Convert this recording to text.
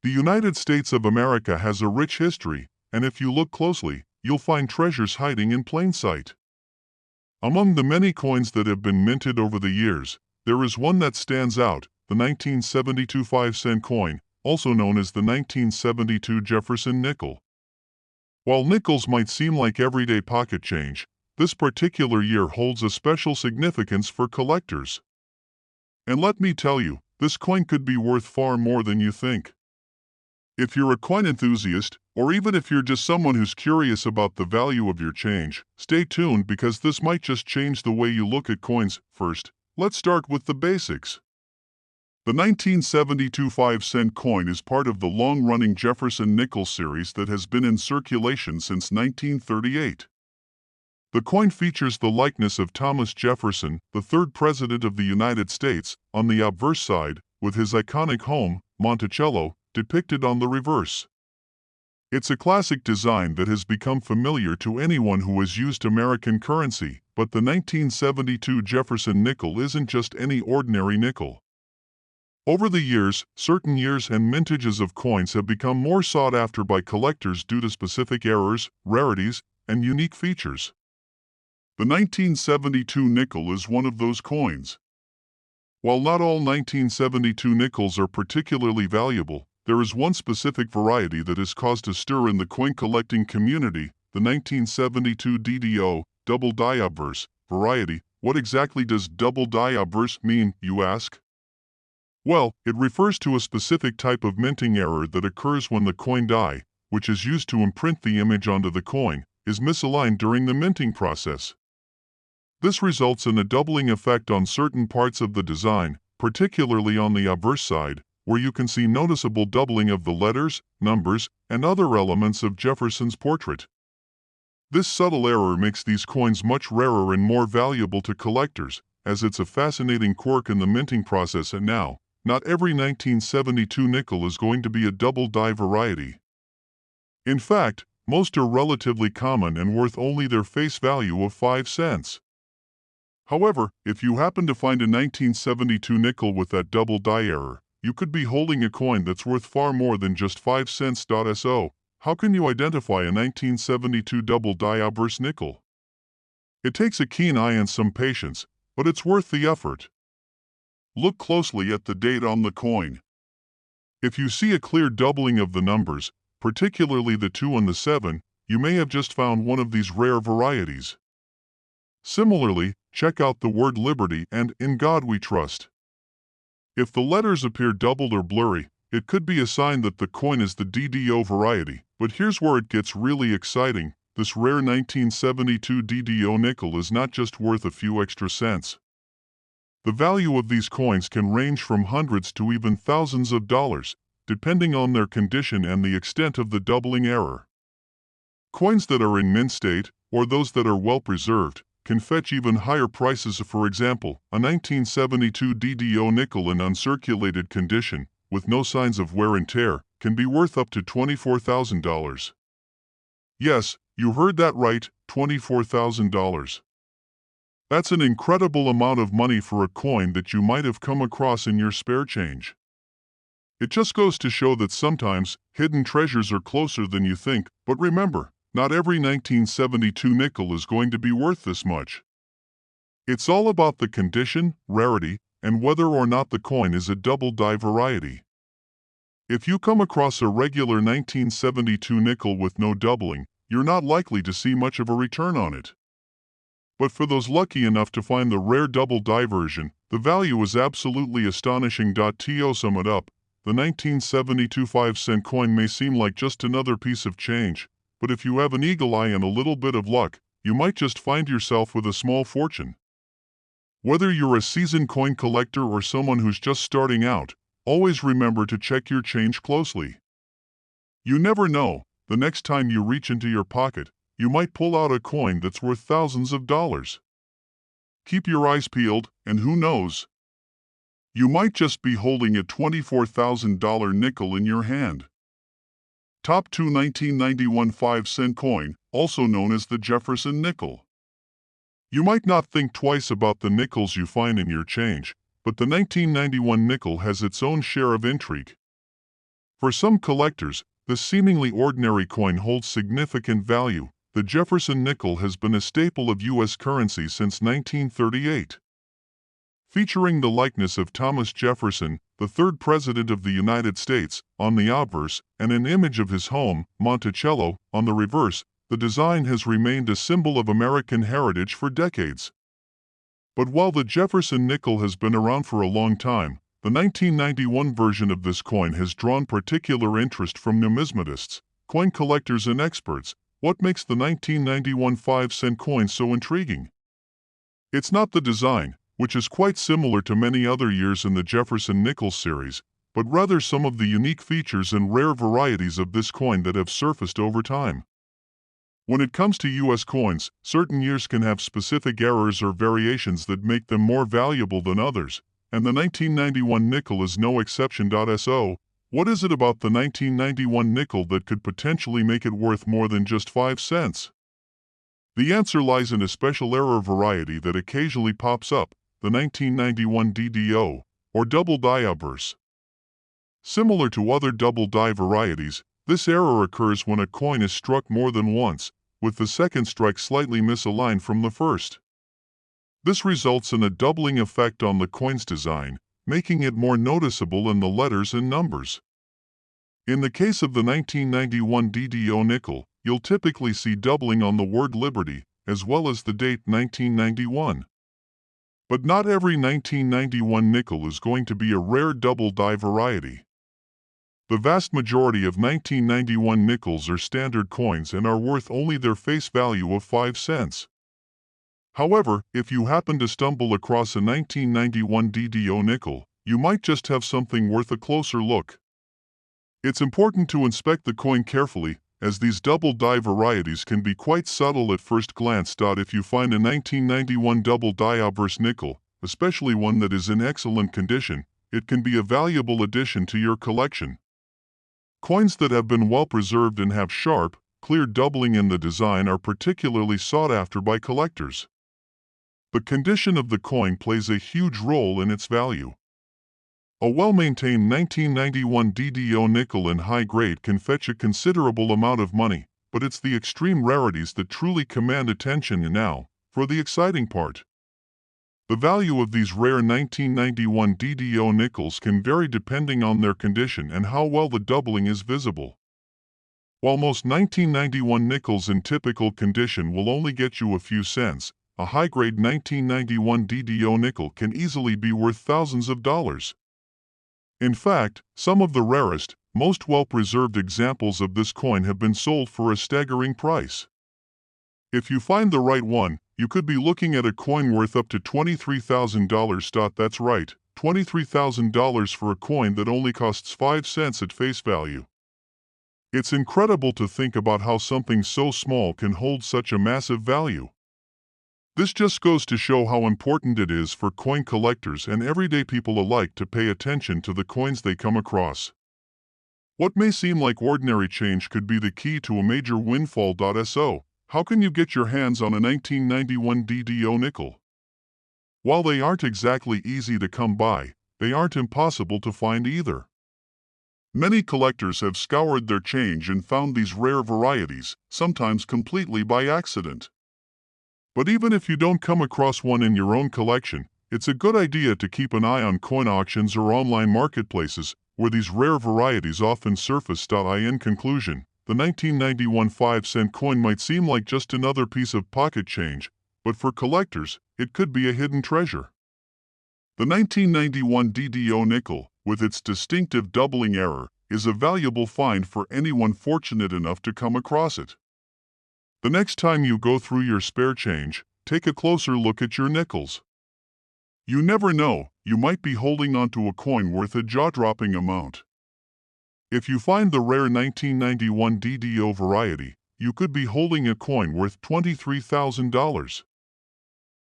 The United States of America has a rich history, and if you look closely, you'll find treasures hiding in plain sight. Among the many coins that have been minted over the years, there is one that stands out, the 1972 5-cent coin, also known as the 1972 Jefferson nickel. While nickels might seem like everyday pocket change, this particular year holds a special significance for collectors. And let me tell you, this coin could be worth far more than you think. If you're a coin enthusiast, or even if you're just someone who's curious about the value of your change, stay tuned because this might just change the way you look at coins. First, let's start with the basics. The 1972 5-cent coin is part of the long-running Jefferson nickel series that has been in circulation since 1938. The coin features the likeness of Thomas Jefferson, the third President of the United States, on the obverse side, with his iconic home, Monticello, depicted on the reverse. It's a classic design that has become familiar to anyone who has used American currency, but the 1972 Jefferson nickel isn't just any ordinary nickel. Over the years, certain years and mintages of coins have become more sought after by collectors due to specific errors, rarities, and unique features. The 1972 nickel is one of those coins. While not all 1972 nickels are particularly valuable, there is one specific variety that has caused a stir in the coin collecting community, the 1972 DDO, double die obverse, variety. What exactly does double die obverse mean, you ask? Well, it refers to a specific type of minting error that occurs when the coin die, which is used to imprint the image onto the coin, is misaligned during the minting process. This results in a doubling effect on certain parts of the design, particularly on the obverse side, where you can see noticeable doubling of the letters, numbers, and other elements of Jefferson's portrait. This subtle error makes these coins much rarer and more valuable to collectors, as it's a fascinating quirk in the minting process. And now, not every 1972 nickel is going to be a double die variety. In fact, most are relatively common and worth only their face value of 5 cents. However, if you happen to find a 1972 nickel with that double die error, you could be holding a coin that's worth far more than just 5 cents. So, how can you identify a 1972 double die obverse nickel? It takes a keen eye and some patience, but it's worth the effort. Look closely at the date on the coin. If you see a clear doubling of the numbers, particularly the 2 and the 7, you may have just found one of these rare varieties. Similarly, check out the word Liberty and In God We Trust. If the letters appear doubled or blurry, it could be a sign that the coin is the DDO variety. But here's where it gets really exciting. This rare 1972 DDO nickel is not just worth a few extra cents. The value of these coins can range from hundreds to even thousands of dollars, depending on their condition and the extent of the doubling error. Coins that are in mint state, or those that are well preserved, can fetch even higher prices. For example, a 1972 DDO nickel in uncirculated condition, with no signs of wear and tear, can be worth up to $24,000. Yes, you heard that right, $24,000. That's an incredible amount of money for a coin that you might have come across in your spare change. It just goes to show that sometimes, hidden treasures are closer than you think, but remember, not every 1972 nickel is going to be worth this much. It's all about the condition, rarity, and whether or not the coin is a double die variety. If you come across a regular 1972 nickel with no doubling, you're not likely to see much of a return on it. But for those lucky enough to find the rare double die version, the value is absolutely astonishing. To sum it up, the 1972 5-cent coin may seem like just another piece of change, but if you have an eagle eye and a little bit of luck, you might just find yourself with a small fortune. Whether you're a seasoned coin collector or someone who's just starting out, always remember to check your change closely. You never know, the next time you reach into your pocket, you might pull out a coin that's worth thousands of dollars. Keep your eyes peeled, and who knows? You might just be holding a $24,000 nickel in your hand. Top 2 1991 5-cent coin, also known as the Jefferson nickel. You might not think twice about the nickels you find in your change, but the 1991 nickel has its own share of intrigue. For some collectors, this seemingly ordinary coin holds significant value. The Jefferson nickel has been a staple of U.S. currency since 1938. Featuring the likeness of Thomas Jefferson, the third President of the United States, on the obverse, and an image of his home, Monticello, on the reverse, the design has remained a symbol of American heritage for decades. But while the Jefferson nickel has been around for a long time, the 1991 version of this coin has drawn particular interest from numismatists, coin collectors and experts. What makes the 1991 5-cent coin so intriguing? It's not the design, which is quite similar to many other years in the Jefferson nickel series, but rather some of the unique features and rare varieties of this coin that have surfaced over time. When it comes to U.S. coins, certain years can have specific errors or variations that make them more valuable than others, and the 1991 nickel is no exception. So, what is it about the 1991 nickel that could potentially make it worth more than just 5 cents? The answer lies in a special error variety that occasionally pops up, the 1991 DDO, or double die obverse. Similar to other double die varieties, this error occurs when a coin is struck more than once, with the second strike slightly misaligned from the first. This results in a doubling effect on the coin's design, making it more noticeable in the letters and numbers. In the case of the 1991 DDO nickel, you'll typically see doubling on the word Liberty, as well as the date 1991. But not every 1991 nickel is going to be a rare double die variety. The vast majority of 1991 nickels are standard coins and are worth only their face value of 5 cents. However, if you happen to stumble across a 1991 DDO nickel, you might just have something worth a closer look. It's important to inspect the coin carefully, as these double die varieties can be quite subtle at first glance. If you find a 1991 double die obverse nickel, especially one that is in excellent condition, it can be a valuable addition to your collection. Coins that have been well preserved and have sharp, clear doubling in the design are particularly sought after by collectors. The condition of the coin plays a huge role in its value. A well-maintained 1991 DDO nickel in high grade can fetch a considerable amount of money, but it's the extreme rarities that truly command attention. And now, for the exciting part. The value of these rare 1991 DDO nickels can vary depending on their condition and how well the doubling is visible. While most 1991 nickels in typical condition will only get you a few cents, a high-grade 1991 DDO nickel can easily be worth thousands of dollars. In fact, some of the rarest, most well-preserved examples of this coin have been sold for a staggering price. If you find the right one, you could be looking at a coin worth up to $23,000. That's right, $23,000 for a coin that only costs 5 cents at face value. It's incredible to think about how something so small can hold such a massive value. This just goes to show how important it is for coin collectors and everyday people alike to pay attention to the coins they come across. What may seem like ordinary change could be the key to a major windfall. So, how can you get your hands on a 1991 DDO nickel? While they aren't exactly easy to come by, they aren't impossible to find either. Many collectors have scoured their change and found these rare varieties, sometimes completely by accident. But even if you don't come across one in your own collection, it's a good idea to keep an eye on coin auctions or online marketplaces, where these rare varieties often surface. In conclusion, the 1991 5-cent coin might seem like just another piece of pocket change, but for collectors, it could be a hidden treasure. The 1991 DDO nickel, with its distinctive doubling error, is a valuable find for anyone fortunate enough to come across it. The next time you go through your spare change, take a closer look at your nickels. You never know, you might be holding onto a coin worth a jaw-dropping amount. If you find the rare 1991 DDO variety, you could be holding a coin worth $23,000.